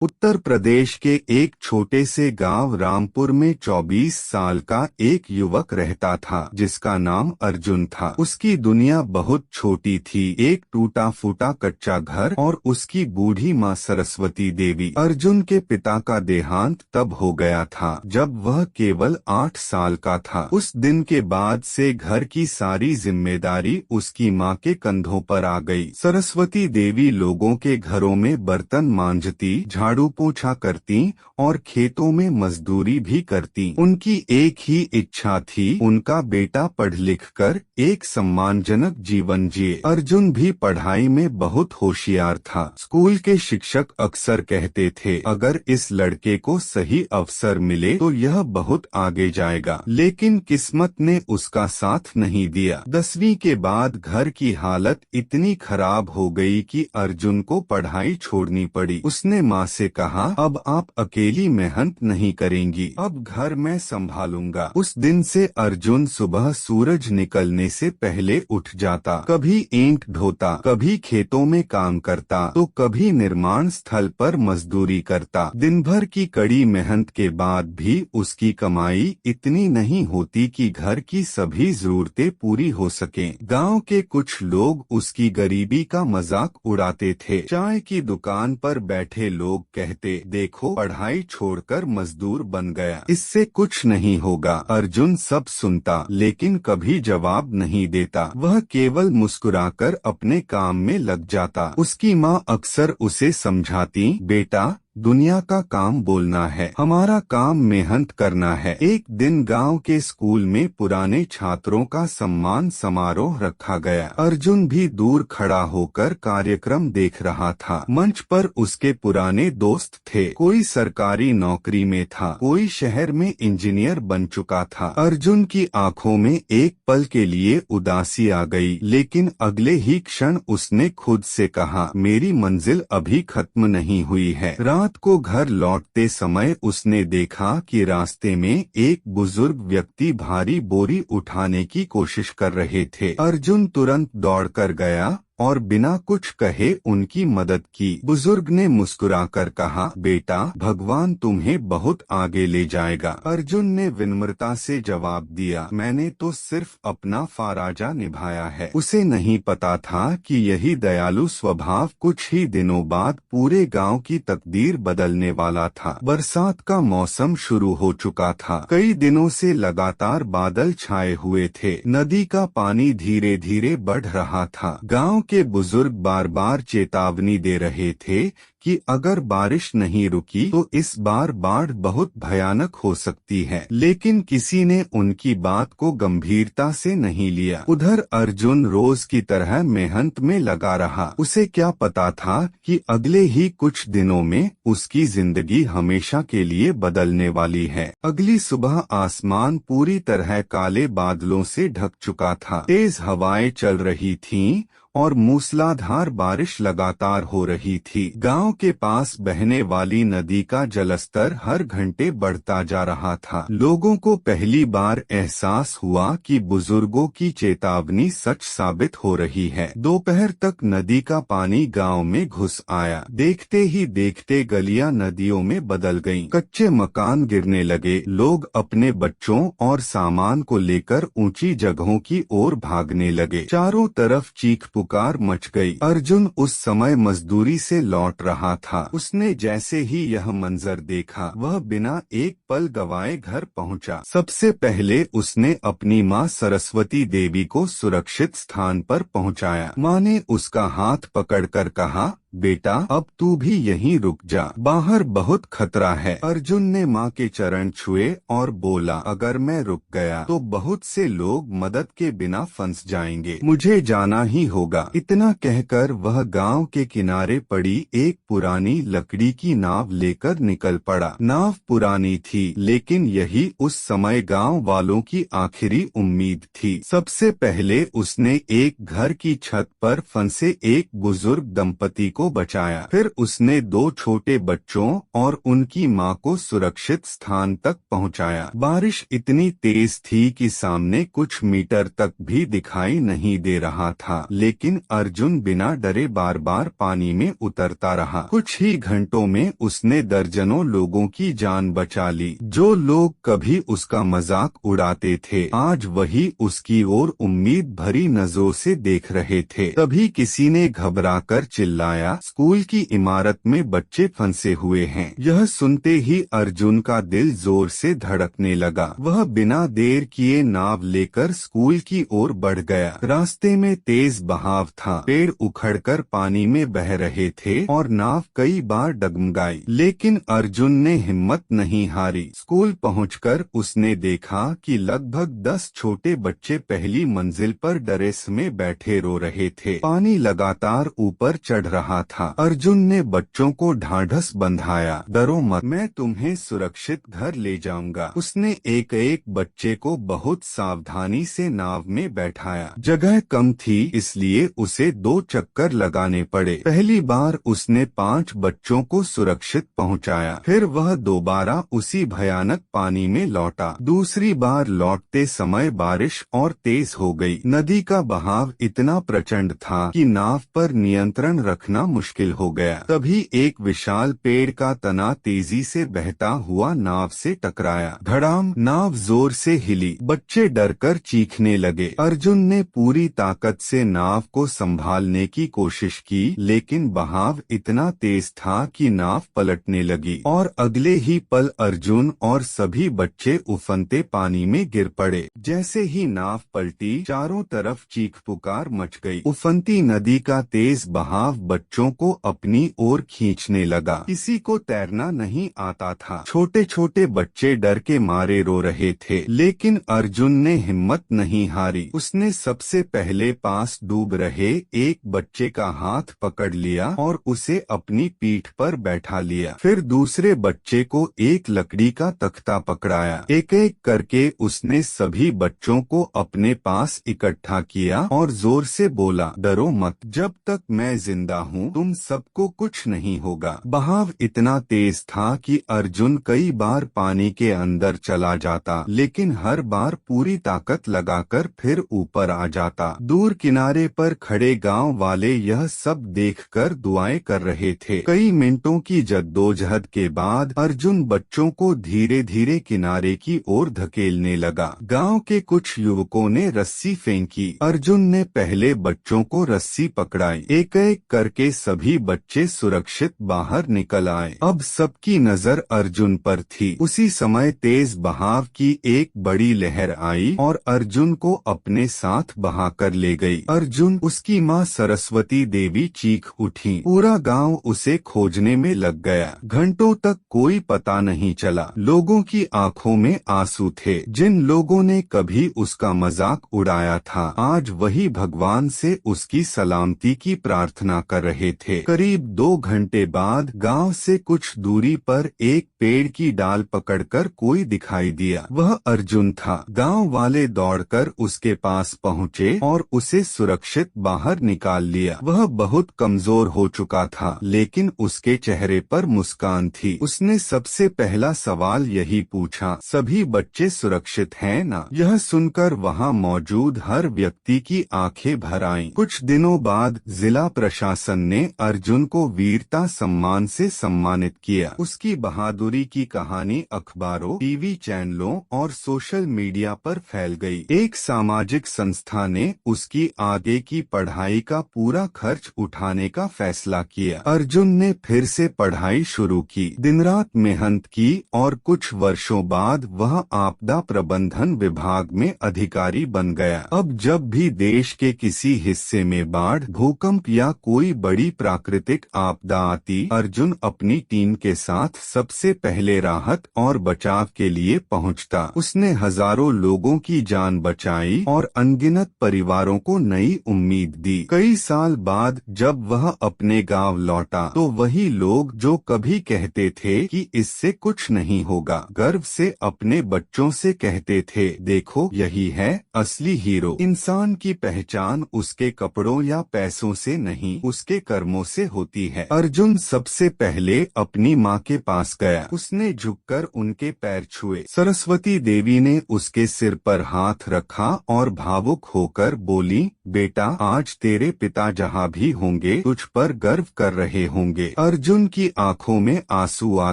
उत्तर प्रदेश के एक छोटे से गांव रामपुर में 24 साल का एक युवक रहता था जिसका नाम अर्जुन था। उसकी दुनिया बहुत छोटी थी, एक टूटा फूटा कच्चा घर और उसकी बूढ़ी माँ सरस्वती देवी। अर्जुन के पिता का देहांत तब हो गया था जब वह केवल 8 साल का था। उस दिन के बाद से घर की सारी जिम्मेदारी उसकी माँ के कंधों पर आ गई। सरस्वती देवी लोगों के घरों में बर्तन मांजती, झाड़ू पोछा करती और खेतों में मजदूरी भी करती। उनकी एक ही इच्छा थी, उनका बेटा पढ़ लिख कर एक सम्मानजनक जीवन जिए। अर्जुन भी पढ़ाई में बहुत होशियार था। स्कूल के शिक्षक अक्सर कहते थे, अगर इस लड़के को सही अवसर मिले तो यह बहुत आगे जाएगा, लेकिन किस्मत ने उसका साथ नहीं दिया। 10वीं के बाद घर की हालत इतनी खराब हो गई कि अर्जुन को पढ़ाई छोड़नी पड़ी। उसने माँ से कहा, अब आप अकेली मेहनत नहीं करेंगी, अब घर मैं संभालूंगा। उस दिन से अर्जुन सुबह सूरज निकलने से पहले उठ जाता, कभी ईंट ढोता, कभी खेतों में काम करता तो कभी निर्माण स्थल पर मजदूरी करता। दिन भर की कड़ी मेहनत के बाद भी उसकी कमाई इतनी नहीं होती कि घर की सभी जरूरतें पूरी हो सकें। गांव के कुछ लोग उसकी गरीबी का मजाक उड़ाते थे। चाय की दुकान पर बैठे लोग कहते, देखो पढ़ाई छोड़कर मजदूर बन गया, इससे कुछ नहीं होगा। अर्जुन सब सुनता लेकिन कभी जवाब नहीं देता। वह केवल मुस्कुराकर अपने काम में लग जाता। उसकी माँ अक्सर उसे समझाती, बेटा दुनिया का काम बोलना है, हमारा काम मेहनत करना है। एक दिन गांव के स्कूल में पुराने छात्रों का सम्मान समारोह रखा गया। अर्जुन भी दूर खड़ा होकर कार्यक्रम देख रहा था। मंच पर उसके पुराने दोस्त थे, कोई सरकारी नौकरी में था, कोई शहर में इंजीनियर बन चुका था। अर्जुन की आंखों में एक पल के लिए उदासी आ गई, लेकिन अगले ही क्षण उसने खुद से कहा, मेरी मंजिल अभी खत्म नहीं हुई है। रात को घर लौटते समय उसने देखा कि रास्ते में एक बुजुर्ग व्यक्ति भारी बोरी उठाने की कोशिश कर रहे थे। अर्जुन तुरंत दौड़कर गया और बिना कुछ कहे उनकी मदद की। बुजुर्ग ने मुस्कुराकर कहा, बेटा भगवान तुम्हें बहुत आगे ले जाएगा। अर्जुन ने विनम्रता से जवाब दिया, मैंने तो सिर्फ अपना फराजा निभाया है। उसे नहीं पता था कि यही दयालु स्वभाव कुछ ही दिनों बाद पूरे गांव की तकदीर बदलने वाला था। बरसात का मौसम शुरू हो चुका था। कई दिनों से लगातार बादल छाए हुए थे। नदी का पानी धीरे धीरे बढ़ रहा था। गांव के बुजुर्ग बार बार चेतावनी दे रहे थे कि अगर बारिश नहीं रुकी तो इस बार बाढ़ बहुत भयानक हो सकती है, लेकिन किसी ने उनकी बात को गंभीरता से नहीं लिया। उधर अर्जुन रोज की तरह मेहनत में लगा रहा। उसे क्या पता था कि अगले ही कुछ दिनों में उसकी जिंदगी हमेशा के लिए बदलने वाली है। अगली सुबह आसमान पूरी तरह काले बादलों से ढक चुका था। तेज हवाएं चल रही थीं और मूसलाधार बारिश लगातार हो रही थी। गांव के पास बहने वाली नदी का जलस्तर हर घंटे बढ़ता जा रहा था। लोगों को पहली बार एहसास हुआ कि बुजुर्गों की चेतावनी सच साबित हो रही है। दोपहर तक नदी का पानी गांव में घुस आया। देखते ही देखते गलियां नदियों में बदल गईं। कच्चे मकान गिरने लगे। लोग अपने बच्चों और सामान को लेकर ऊंची जगहों की ओर भागने लगे। चारों तरफ चीख पुकार मच गई। अर्जुन उस समय मजदूरी से लौट रहा था। उसने जैसे ही यह मंजर देखा, वह बिना एक पल गवाए घर पहुंचा। सबसे पहले उसने अपनी माँ सरस्वती देवी को सुरक्षित स्थान पर पहुंचाया। माँ ने उसका हाथ पकड़कर कहा, बेटा अब तू भी यहीं रुक जा, बाहर बहुत खतरा है। अर्जुन ने माँ के चरण छुए और बोला, अगर मैं रुक गया तो बहुत से लोग मदद के बिना फंस जाएंगे, मुझे जाना ही होगा। इतना कहकर वह गांव के किनारे पड़ी एक पुरानी लकड़ी की नाव लेकर निकल पड़ा। नाव पुरानी थी, लेकिन यही उस समय गांव वालों की आखिरी उम्मीद थी। सबसे पहले उसने एक घर की छत पर फंसे एक बुजुर्ग दंपति को बचाया। फिर उसने 2 छोटे बच्चों और उनकी मां को सुरक्षित स्थान तक पहुंचाया। बारिश इतनी तेज थी कि सामने कुछ मीटर तक भी दिखाई नहीं दे रहा था, लेकिन अर्जुन बिना डरे बार बार पानी में उतरता रहा। कुछ ही घंटों में उसने दर्जनों लोगों की जान बचा ली। जो लोग कभी उसका मजाक उड़ाते थे, आज वही उसकी ओर उम्मीद भरी नजरों से देख रहे थे। तभी किसी ने घबराकर चिल्लाया, स्कूल की इमारत में बच्चे फंसे हुए हैं। यह सुनते ही अर्जुन का दिल जोर से धड़कने लगा। वह बिना देर किए नाव लेकर स्कूल की ओर बढ़ गया। रास्ते में तेज बहाव था, पेड़ उखड़कर पानी में बह रहे थे और नाव कई बार डगमगाई, लेकिन अर्जुन ने हिम्मत नहीं हारी। स्कूल पहुंचकर उसने देखा कि लगभग 10 छोटे बच्चे पहली मंजिल पर टेरेस में बैठे रो रहे थे। पानी लगातार ऊपर चढ़ रहा था। अर्जुन ने बच्चों को ढांढस बंधाया, डरो मत, मैं तुम्हें सुरक्षित घर ले जाऊंगा। उसने एक एक बच्चे को बहुत सावधानी से नाव में बैठाया। जगह कम थी, इसलिए उसे 2 चक्कर लगाने पड़े। पहली बार उसने 5 बच्चों को सुरक्षित पहुंचाया। फिर वह दोबारा उसी भयानक पानी में लौटा। दूसरी बार लौटते समय बारिश और तेज हो गई। नदी का बहाव इतना प्रचंड था कि नाव पर नियंत्रण रखना मुश्किल हो गया। तभी एक विशाल पेड़ का तना तेजी से बहता हुआ नाव से टकराया। धड़ाम, नाव जोर से हिली। बच्चे डरकर चीखने लगे। अर्जुन ने पूरी ताकत से नाव को संभालने की कोशिश की, लेकिन बहाव इतना तेज था कि नाव पलटने लगी और अगले ही पल अर्जुन और सभी बच्चे उफनते पानी में गिर पड़े। जैसे ही नाव पलटी, चारों तरफ चीख पुकार मच गई। उफनती नदी का तेज बहाव बच्चों को अपनी ओर खींचने लगा। किसी को तैरना नहीं आता था। छोटे छोटे बच्चे डर के मारे रो रहे थे, लेकिन अर्जुन ने हिम्मत नहीं हारी। उसने सबसे पहले पास डूब रहे एक बच्चे का हाथ पकड़ लिया और उसे अपनी पीठ पर बैठा लिया। फिर दूसरे बच्चे को एक लकड़ी का तख्ता पकड़ाया। एक एक करके उसने सभी बच्चों को अपने पास इकट्ठा किया और जोर से बोला, डरो मत, जब तक मैं जिंदा हूँ तुम सबको कुछ नहीं होगा। बहाव इतना तेज था कि अर्जुन कई बार पानी के अंदर चला जाता, लेकिन हर बार पूरी ताकत लगाकर फिर ऊपर आ जाता। दूर किनारे पर खड़े गांव वाले यह सब देखकर दुआएं कर रहे थे। कई मिनटों की जद्दोजहद के बाद अर्जुन बच्चों को धीरे धीरे किनारे की ओर धकेलने लगा। गांव के कुछ युवकों ने रस्सी फेंकी। अर्जुन ने पहले बच्चों को रस्सी पकड़ाई। एक एक करके सभी बच्चे सुरक्षित बाहर निकल आए। अब सबकी नजर अर्जुन पर थी। उसी समय तेज बहाव की एक बड़ी लहर आई और अर्जुन को अपने साथ बहाकर ले गई। अर्जुन, उसकी माँ सरस्वती देवी चीख उठी। पूरा गांव उसे खोजने में लग गया। घंटों तक कोई पता नहीं चला। लोगों की आंखों में आंसू थे। जिन लोगों ने कभी उसका मजाक उड़ाया था, आज वही भगवान से उसकी सलामती की प्रार्थना कर रहे थे। करीब 2 घंटे बाद गांव से कुछ दूरी पर एक पेड़ की डाल पकड़कर कोई दिखाई दिया। वह अर्जुन था। गांव वाले दौड़कर उसके पास पहुंचे और उसे सुरक्षित बाहर निकाल लिया। वह बहुत कमजोर हो चुका था, लेकिन उसके चेहरे पर मुस्कान थी। उसने सबसे पहला सवाल यही पूछा, सभी बच्चे सुरक्षित हैं ना? यह सुनकर वहां मौजूद हर व्यक्ति की आंखें भर आईं। कुछ दिनों बाद जिला प्रशासन ने अर्जुन को वीरता सम्मान से सम्मानित किया। उसकी बहादुरी की कहानी अखबारों, टीवी चैनलों और सोशल मीडिया पर फैल गई। एक सामाजिक संस्था ने उसकी आगे की पढ़ाई का पूरा खर्च उठाने का फैसला किया। अर्जुन ने फिर से पढ़ाई शुरू की, दिन रात मेहनत की और कुछ वर्षों बाद वह आपदा प्रबंधन विभाग में अधिकारी बन गया। अब जब भी देश के किसी हिस्से में बाढ़, भूकंप या कोई बड़ी प्राकृतिक आपदा आती, अर्जुन अपनी टीम के साथ सबसे पहले राहत और बचाव के लिए पहुंचता। उसने हजारों लोगों की जान बचाई और अनगिनत परिवारों को नई उम्मीद दी। कई साल बाद जब वह अपने गांव लौटा, तो वही लोग जो कभी कहते थे कि इससे कुछ नहीं होगा, गर्व से अपने बच्चों से कहते थे, देखो यही है असली हीरो। इंसान की पहचान उसके कपड़ों या पैसों से नहीं, उसके कर्मों से होती है। अर्जुन सबसे पहले अपनी माँ के पास गया। उसने झुककर उनके पैर छुए। सरस्वती देवी ने उसके सिर पर हाथ रखा और भावुक होकर बोली, बेटा, आज तेरे पिता जहाँ भी होंगे तुझ पर गर्व कर रहे होंगे। अर्जुन की आंखों में आंसू आ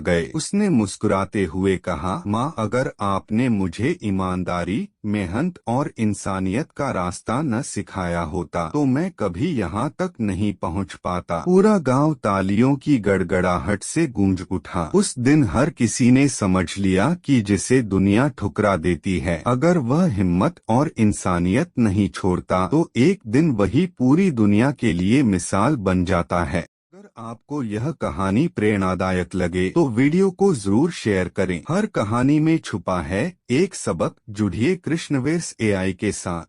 गए। उसने मुस्कुराते हुए कहा, माँ, अगर आपने मुझे ईमानदारी, मेहनत और इंसानियत का रास्ता न सिखाया होता तो मैं कभी यहाँ तक नहीं पहुँच पाता। पूरा गांव तालियों की गड़गड़ाहट से गूंज उठा। उस दिन हर किसी ने समझ लिया कि जिसे दुनिया ठुकरा देती है, अगर वह हिम्मत और इंसानियत नहीं छोड़ता तो एक दिन वही पूरी दुनिया के लिए मिसाल बन जाता है। अगर आपको यह कहानी प्रेरणादायक लगे तो वीडियो को जरूर शेयर करें। हर कहानी में छुपा है एक सबक। जुड़िए कृष्णवेर्स AI के साथ।